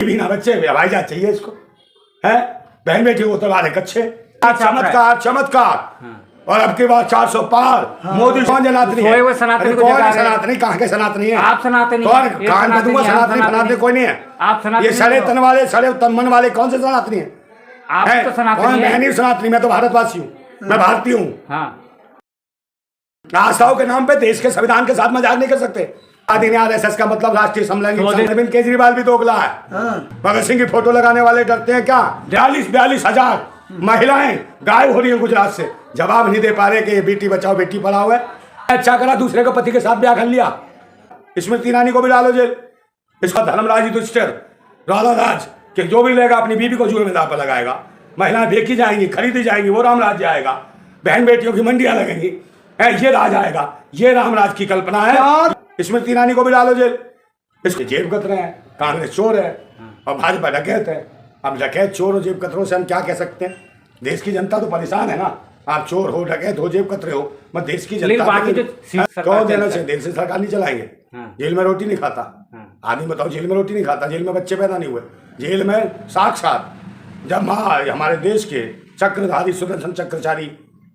भी ना बच्चे हवाई जहाज चाहिए इसको है, बहन बेटी को उतरवा रहे कच्चे। चमत्कार चमत्कार। और अब की बात 400 पार। मोदी कौन जनातनी है? कौन सनातनी? कहाँ के सनातनी है? आप सनातनी। कौन कान में दूंगा? सनातनी बनाते कोई नहीं है। आप सनातनी। ये सड़े तन वाले सड़े तन मन वाले कौन से सनातनी है? आप तो सनातनी कौन? मैं नहीं सनातनी, मैं तो भारतवासी हूँ, मैं भारतीय हूँ। आस्थाओं के नाम पे देश के संविधान के साथ मजाक नहीं कर सकते। RSS का मतलब राष्ट्रीय समलैंगिक। अरविंद केजरीवाल भी दोगला है। भगत सिंह की फोटो लगाने वाले डरते हैं क्या? 42 हजार महिलाएं गायब हो रही हैं गुजरात से, जवाब नहीं दे पा रहे कि ये बेटी बचाओ बेटी पढ़ाओ है। अच्छा करा दूसरे को पति के साथ ब्याह कर लिया। स्मृति ईरानी को भी डालो जेल। इसका धर्मराज युधिष्ठिर राधा राज कि जो भी लेगा अपनी बीवी को जुए में दांव पर लगाएगा। महिलाएं बेची जाएंगी, खरीदी जाएंगी, वो राम राज्य आएगा। बहन बेटियों की मंडियां लगेंगी, ये राज आएगा। ये रामराज की कल्पना है। स्मृति ईरानी को भी डालो जेल। इसके जेब कतरे हैं, कांग्रेस चोर है और भाजपा डकैत है। अब डकैत चोर और जेब कतरों से हम क्या कह सकते हैं? देश की जनता तो परेशान है ना। आप चोर हो, डकैत हो, जेब कतरे हो, मत देश की जनता क्यों देना चाहिए? देश से सरकार नहीं चलाएंगे। जेल में रोटी नहीं खाता आदमी, बताओ जेल में रोटी नहीं खाता, जेल में बच्चे पैदा नहीं हुए। जेल में साक्षात जब हमारे देश के चक्रधारी सुदर्शन चक्रचारी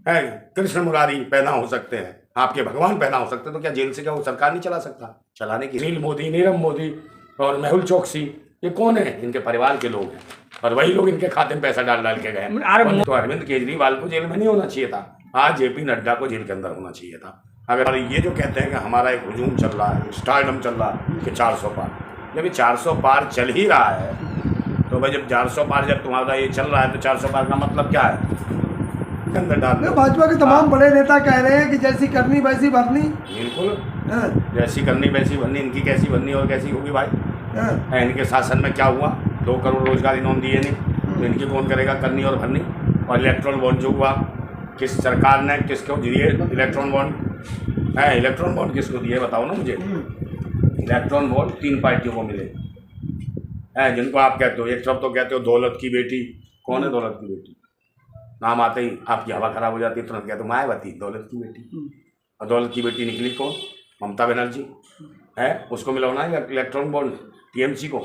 है कृष्ण मुरारी पैदा हो सकते हैं, आपके भगवान पैदा हो सकते हैं, तो क्या जेल से क्या वो सरकार नहीं चला सकता? चलाने की सुनील मोदी, नीरव मोदी और मेहुल चोकसी ये कौन है? इनके परिवार के लोग हैं और वही लोग इनके खाते में पैसा डाल डाल के गए। तो अरविंद केजरीवाल को जेल में नहीं होना चाहिए था, आज JP नड्डा को जेल के अंदर होना चाहिए था। अगर ये जो कहते हैं कि हमारा एक हुजूम चल रहा है, स्टारडम चल रहा है कि 400 पार, जब ये 400 पार चल ही रहा है तो भाई जब 400 पार जब तुम्हारा ये चल रहा है तो 400 पार का मतलब क्या है? अंदर डाल। भाजपा के तमाम बड़े नेता कह रहे हैं कि जैसी करनी वैसी भरनी। बिल्कुल जैसी करनी वैसी भरनी। इनकी कैसी भरनी और कैसी होगी भाई? इनके शासन में क्या हुआ? 2 करोड़ रोजगार इन्होंने दिए नहीं, तो इनकी कौन करेगा करनी और भरनी? और इलेक्ट्रॉन बॉन्ड जो हुआ, किस सरकार ने किसको दिए इलेक्ट्रॉन बॉन्ड? है इलेक्ट्रॉन बॉन्ड किसको दिए बताओ ना मुझे। इलेक्ट्रॉन बॉन्ड 3 पार्टियों को मिले हैं, जिनको आप कहते हो, एक तरफ तो कहते हो दौलत की बेटी। कौन है दौलत की बेटी? नाम आते ही आपकी हवा खराब हो जाती है, तुरंत कहते हो मायावती दौलत की बेटी। और दौलत की बेटी निकली कौन? ममता बनर्जी है, उसको मिलवाना है इलेक्ट्रॉन बॉन्ड TMC को,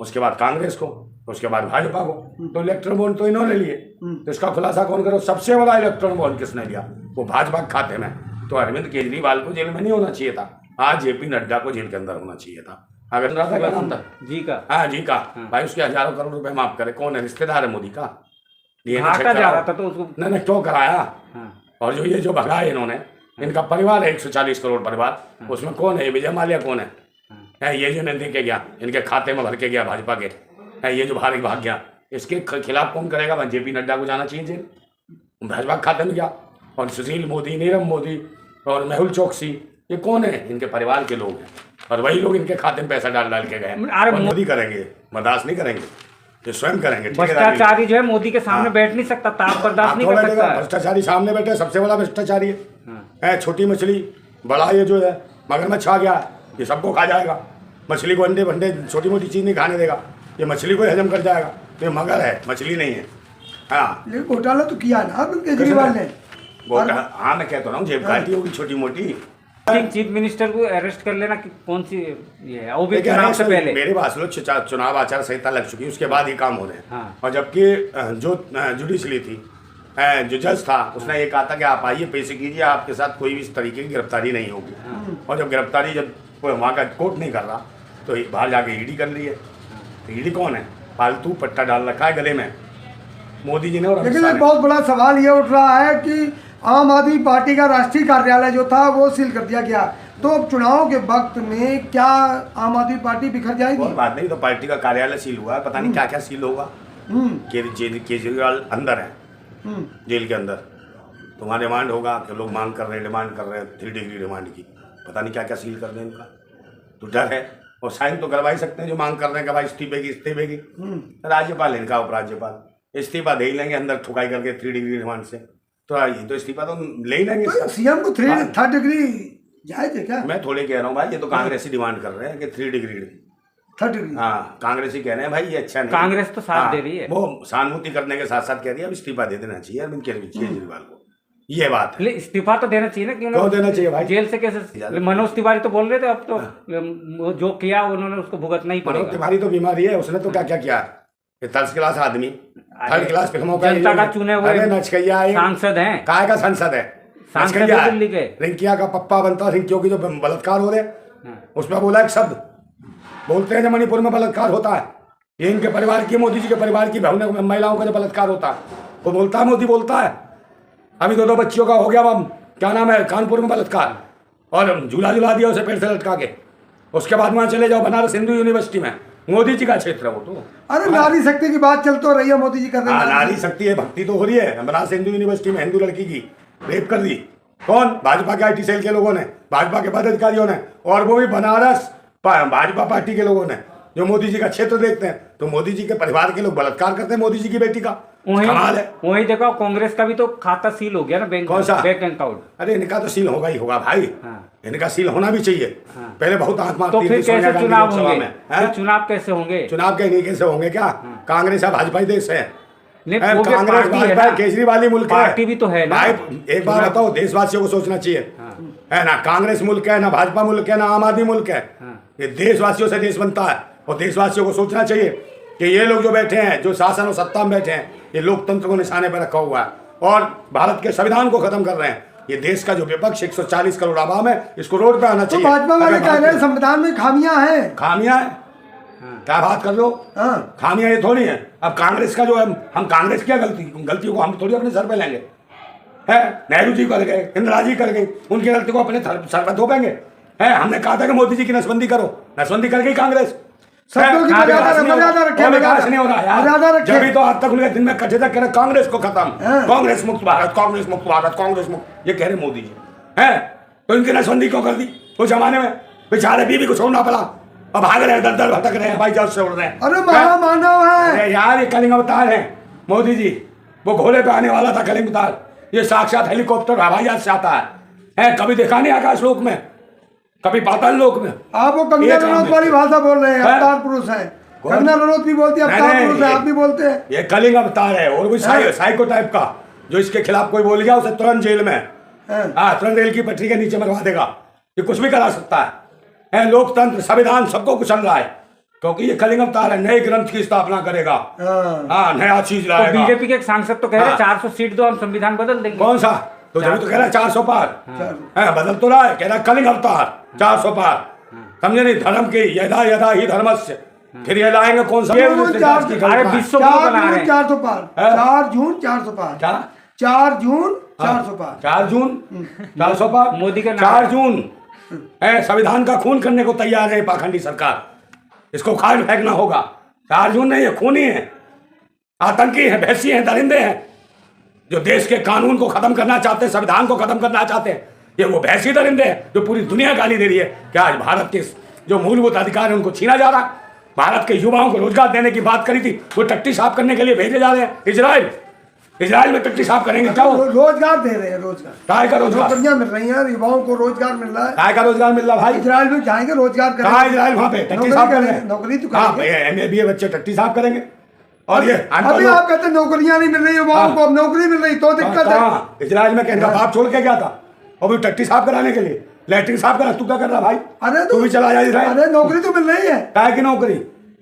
उसके बाद कांग्रेस को, उसके बाद भाजपा को। तो इलेक्ट्रॉन बॉन्ड तो इन्होंने लिए, तो इसका खुलासा कौन करो? सबसे बड़ा इलेक्ट्रॉन बॉन्ड किसने लिया? वो भाजपा के खाते में। तो अरविंद केजरीवाल को जेल में नहीं होना चाहिए था, आज JP नड्डा को जेल के अंदर होना चाहिए था। अगर क्या नाम था जी का? हाँ जी का। भाई उसके हजारों करोड़ रुपए माफ करे, कौन है? रिश्तेदार है मोदी का। जा रहा था तो उसको नहीं क्यों कराया? और जो ये जो भगाया इन्होंने, इनका परिवार है 140 करोड़ परिवार, उसमें कौन है? विजय माल्या कौन है? ये जो नहीं दे के गया, इनके खाते में भर के गया भाजपा के, है ये जो भाग गया, इसके खिलाफ कौन करेगा? JP नड्डा को जाना चाहिए जेल, भाजपा के खाते में गया। और सुशील मोदी, नीरव मोदी और मेहुल चोकसी ये कौन है? इनके परिवार के लोग हैं और वही लोग इनके खाते में पैसा डाल डाल के गए। मोदी करेंगे, बर्दाश्त नहीं करेंगे, ये स्वयं करेंगे। भ्रष्टाचारी जो है मोदी के सामने बैठ नहीं सकता, ताप बर्दाश्त नहीं कर सकता। भ्रष्टाचारी सामने बैठे, सबसे बड़ा भ्रष्टाचारी है। छोटी मछली बड़ा ये जो है मगरमच्छ आ गया, ये सबको खा जाएगा। मछली को अंडे भंडे छोटी मोटी चीज़ नहीं खाने देगा, ये मछली को हजम कर जाएगा। तो ये मगर है, मछली नहीं है। हाँ लेकिन घोटाला तो किया ना केजरीवाल ने। हाँ मैं कहता हूँ जेब काटी होगी छोटी मोटी। चीफ मिनिस्टर को अरेस्ट कर लेना कि कौन सी ये है? वो भी चुनाव से पहले। मेरे पास चुनाव आचार संहिता लग चुकी है, उसके बाद ये काम हो रहे हैं। और जबकि जो जुडिशरी थी, जो जज था, उसने ये कहा था कि आप आइए पेशी कीजिए, आपके साथ कोई भी इस तरीके की गिरफ्तारी नहीं होगी। और जब गिरफ्तारी जब वहाँ का कोर्ट नहीं कर रहा तो बाहर जाके ED कर ली है। ED कौन है? फालतू पट्टा डाल रखा है गले में मोदी जी ने। और लेकिन एक बहुत बड़ा सवाल ये उठ रहा है कि आम आदमी पार्टी का राष्ट्रीय कार्यालय जो था वो सील कर दिया गया, तो अब चुनाव के वक्त में क्या आम आदमी पार्टी बिखर जाएगी? और बात नहीं, तो पार्टी का कार्यालय सील हुआ है, पता नहीं क्या क्या सील होगा। केजरीवाल अंदर है जेल के अंदर, तो वहाँ रिमांड होगा कि लोग मांग कर रहे हैं, डिमांड कर रहे हैं 3 डिग्री रिमांड की, पता नहीं क्या क्या सील कर रहे हैं इनका। तो डर है, और साइन तो करवा ही सकते हैं जो मांग कर रहे हैं कि भाई इस्तीफे की। राज्यपाल इनका उपराज्यपाल इस्तीफा दे ही लेंगे अंदर ठुकाई करके 3 डिग्री रिमांड से, तो ये तो इस्तीफा तो ले ही लेंगे। तो CM को 3rd डिग्री जायज है क्या? मैं थोड़े कह रहा हूँ भाई, ये तो कांग्रेसी डिमांड कर रहे हैं कि 3 डिग्री। 3rd degree. हाँ कांग्रेसी कह रहे हैं भाई ये अच्छा नहीं। कांग्रेस तो साथ दे रही है, वो सहानुभूति करने के साथ साथ कह रही है अब इस्तीफा दे देना चाहिए अरविंद केजरीवाल को। ये बात है। इस्तीफा तो देना चाहिए ना, क्यों क्यों देना चाहिए भाई? जेल से कैसे? मनोज तिवारी तो बोल रहे थे अब तो वो जो किया उन्होंने उसको भुगतना ही मनोज पड़ेगा। तिवारी तो बीमारी है, उसने तो क्या क्या किया? ये थर्ड क्लास आदमी, थर्ड क्लास फिल्मों का जनता का चुने हुए नचकैया है, सांसद हैं। काय का सांसद है? सांसद नचकैया है है। दिल्ली के। रिंकिया का पप्पा बनता, रिंकियों की जो बलात्कार हो रहे, उसमें बोला एक शब्द, बोलते हैं जब मणिपुर में बलात्कार होता है, ये इनके परिवार की, मोदी जी के परिवार की बहनों महिलाओं का जो बलात्कार होता है, वो बोलता है, मोदी बोलता है। अभी दो बच्चियों का हो गया, क्या नाम है, कानपुर में बलात्कार, और झूला झुला दिया उसे पेड़ से लटका के। उसके बाद वहां चले जाओ बनारस हिंदू यूनिवर्सिटी में, मोदी जी का क्षेत्र है वो तो। अरे नारी शक्ति की बात चल तो रही है, मोदी जी कर रहे हैं। नारी शक्ति है, भक्ति तो हो रही है। बनारस हिंदू यूनिवर्सिटी में हिंदू लड़की की रेप कर दी, कौन? भाजपा के IT सेल के लोगों ने, भाजपा के पदाधिकारियों ने, और वो भी बनारस भाजपा पार्टी के लोगों ने, जो मोदी जी का क्षेत्र देखते हैं। तो मोदी जी के परिवार के लोग बलात्कार करते हैं मोदी जी की बेटी का, कमाल है। वही देखो, कांग्रेस का भी तो खाता सील हो गया ना, बैंक, कौन सा? Bank account. अरे इनका तो सील होगा ही होगा भाई। इनका सील होना भी चाहिए। पहले बहुत आंख मारती तो थी फिर सोनिया कैसे गांधी चुनाव लोकसभा होंगे? में। फिर चुनाव कैसे होंगे? चुनाव के नहीं कैसे होंगे? क्या कांग्रेस है भाजपा ही देश है? नहीं, वो भी कांग्रेस पार्टी है भाजपा ना। केजरीवाली मुल्क है, पार्टी भी तो है ना। भाई एक बार बताओ, देशवासियों को सोचना चाहिए, है ना? कांग्रेस मुल्क है ना, भाजपा मुल्क है ना, आम आदमी मुल्क है। ये देशवासियों से देश बनता है, और देशवासियों को सोचना चाहिए कि ये लोग जो बैठे हैं, जो शासन और सत्ता में बैठे हैं, ये लोकतंत्र को निशाने पर रखा हुआ है और भारत के संविधान को खत्म कर रहे हैं। ये देश का जो विपक्ष 140 करोड़ आवाम है, इसको रोड पे आना तो चाहिए। भाजपा वाले कह रहे हैं संविधान में खामियां हैं। खामियां है, क्या बात कर लो? खामियां ये थोड़ी है। अब कांग्रेस का जो है, हम कांग्रेस की गलतियों को हम थोड़ी अपने सर पे लेंगे, है? नेहरू जी कर गए, इंदिरा जी कर गई, उनकी गलती को अपने सर पे थोपेंगे? है, हमने कहा था कि मोदी जी की नसबंदी करो, नसबंदी कर गई कांग्रेस। शब्दों की मर्यादा रखें, विकास नहीं हो रहा मर्यादा यार। रखें। जब भी तो आज तक उनके दिन में कटे तक कह रहे कांग्रेस को खत्म, कांग्रेस मुक्त भारत, कांग्रेस मुक्त भारत, कांग्रेस मुक्त, ये कह रहे मोदी जी, है? तो इनकी नसबंदी क्यों कर दी? उस जमाने में बेचारे बीवी को छोड़ना पड़ा, अब भाग रहे हैं, दर दर भटक रहे हैं, भाई जब से उड़ रहे हैं। अरे महामानव है। अरे यार, ये कलिंग अवतार है मोदी जी। वो घोड़े पे आने वाला था कलिंग अवतार, ये साक्षात हेलीकॉप्टर हवाई जहाज से आता है। कभी देखा नहीं आकाश लोक में, कभी पाताल लोक में। आप वो कंगना रनौत वाली भाषा बोल रहे हैं, अवतार पुरुष है। कंगना रनौत भी बोलती है अवतार पुरुष है, आप भी बोलते हैं। ये कलिंग अवतार है, और भी साइको टाइप का, जो इसके खिलाफ कोई बोल गया उसे तुरंत जेल में, तुरंत रेल की पटरी के नीचे मरवा देगा। ये कुछ भी करा सकता है। लोकतंत्र, संविधान सबको कुचल रहा है, क्योंकि ये कलिंग अवतार है। नए ग्रंथ की स्थापना करेगा, नया चीज लाएगा। तो बीजेपी के एक सांसद तो कह रहे हैं 400 सीट दो, हम संविधान बदल देंगे। कौन सा? तो जब तो कह रहा है 400 पार, बदल तो रहा है, कह रहा है कलिंग अवतार 400 पार। समझे नहीं? धर्म की यदा यदा ही धर्मस्य, फिर ये लाएंगे कौन सा? 400 पार, 4 जून 400 पार, 4 जून 400 पार, 4 जून 400 पार, मोदी का 4 जून संविधान का खून करने को तैयार है पाखंडी सरकार, इसको खाल फेंकना होगा। 4 जून नहीं है, खूनी है, आतंकी है, भैंसी है, दरिंदे हैं, जो देश के कानून को खत्म करना चाहते हैं, संविधान को खत्म करना चाहते हैं। ये वो भैंसी दरिंदे हैं जो पूरी दुनिया गाली दे रही है कि आज भारत के जो मूलभूत अधिकार है उनको छीना जा रहा है। भारत के युवाओं को रोजगार देने की बात करी थी, वो टट्टी साफ करने के लिए भेजे जा रहे हैं इजराइल में टट्टी साफ करेंगे। क्या रोजगार दे रहे हैं? रोजगार काय का रोजगार? नौकरियां मिल रही हैं, युवाओं को रोजगार मिल रहा है। काय का रोजगार मिल रहा भाई? इजराइल में जाएंगे, रोजगार करेंगे। इजराइल वहाँ पे टट्टी साफ करेंगे, नौकरी तो करेंगे। MA BA बच्चे टट्टी साफ करेंगे। और ये अभी आप कहते हैं नौकरियां नहीं मिल रही युवाओं को, अब नौकरी मिल रही तो दिक्कत है। इजराइल में कहना बाप छोड़ के गया था, और भी टट्टी साफ कराने के लिए, लैट्रिन साफ करा। तू क्या कर रहा भाई? अरे तू भी चला जा इजराइल। अरे नौकरी तो मिल रही है। काय की नौकरी?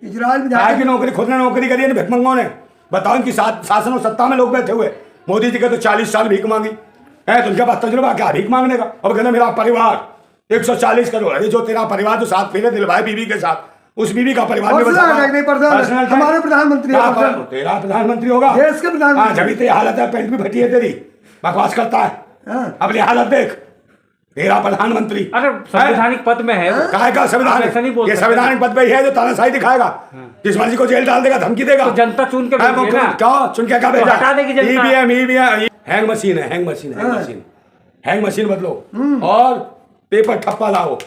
इजराइल में काय की नौकरी? खुद ने नौकरी करी है ना भिखमंगों ने। बताओ, इनकी शासन और सत्ता में लोग बैठे हुए, मोदी जी के तो 40 साल भीख मांगी है, तो उनके पास तजुर्बा क्या भीख मांगने का? अब कहना मेरा परिवार 140 करोड़, ये जो तेरा परिवार जो साथ फेरे दिलवाए बीवी के साथ, उस बीवी का परिवार हमारे प्रधानमंत्री, तेरा प्रधानमंत्री होगा देश के प्रधानमंत्री। जब तेरी हालत है, पेंट भी फटी है तेरी, बकवास करता है। अपनी हालत देख, तेरा प्रधानमंत्री। अरे संवैधानिक पद में है, काय का संविधान? ये संवैधानिक पद पे है जो तानाशाही दिखाएगा, जिस मर्जी को जेल डाल देगा, धमकी देगा। तो जनता चुन के भेजेगी ना। क्या चुन के? क्या भेजा? हटा देगी जनता। EVM हैंग मशीन है, हैंग मशीन बदलो और पेपर ठप्पा लाओ।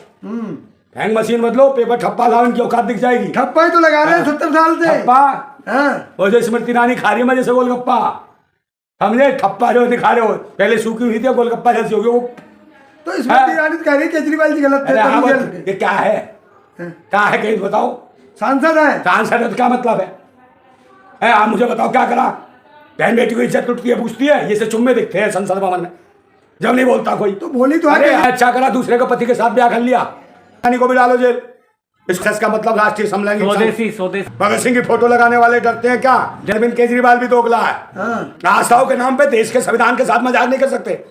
हैंग मशीन बदलो, पेपर ठप्पा लाओ, इनकी औकात दिख जाएगी। ठप्पा ही तो लगा रहे हैं 70 साल से। ठप्पा वो जो स्मृति ईरानी खा रही है मजे से गोलगप्पा, समझे? ठप्पा जो दिखा रहे हो, पहले सूखी हुई थी, गोलगप्पा जैसी होगी वो। तो स्मृति ईरानी कह रही है केजरीवाल जी गलत थे। ये क्या है? क्या है कहीं बताओ? सांसद है। सांसद है तो क्या मतलब है? आप मुझे बताओ क्या करा? बहन बेटी को इज्जत टूटती है, पूछती है, ये से चुम्मे दिखते हैं संसद भवन में। जब नहीं बोलता कोई तो बोली तो अरे है। अच्छा करा दूसरे को पति के साथ ब्याह कर लिया, यानी को भी डालो जेल। इसका मतलब राष्ट्रीय समलैंगिक स्वदेशी स्वदेशी भगत सिंह की फोटो लगाने वाले डरते हैं क्या? अरविंद केजरीवाल भी दोगला है। हाँ। आस्थाओं के नाम पे देश के संविधान के साथ मजाक नहीं कर सकते।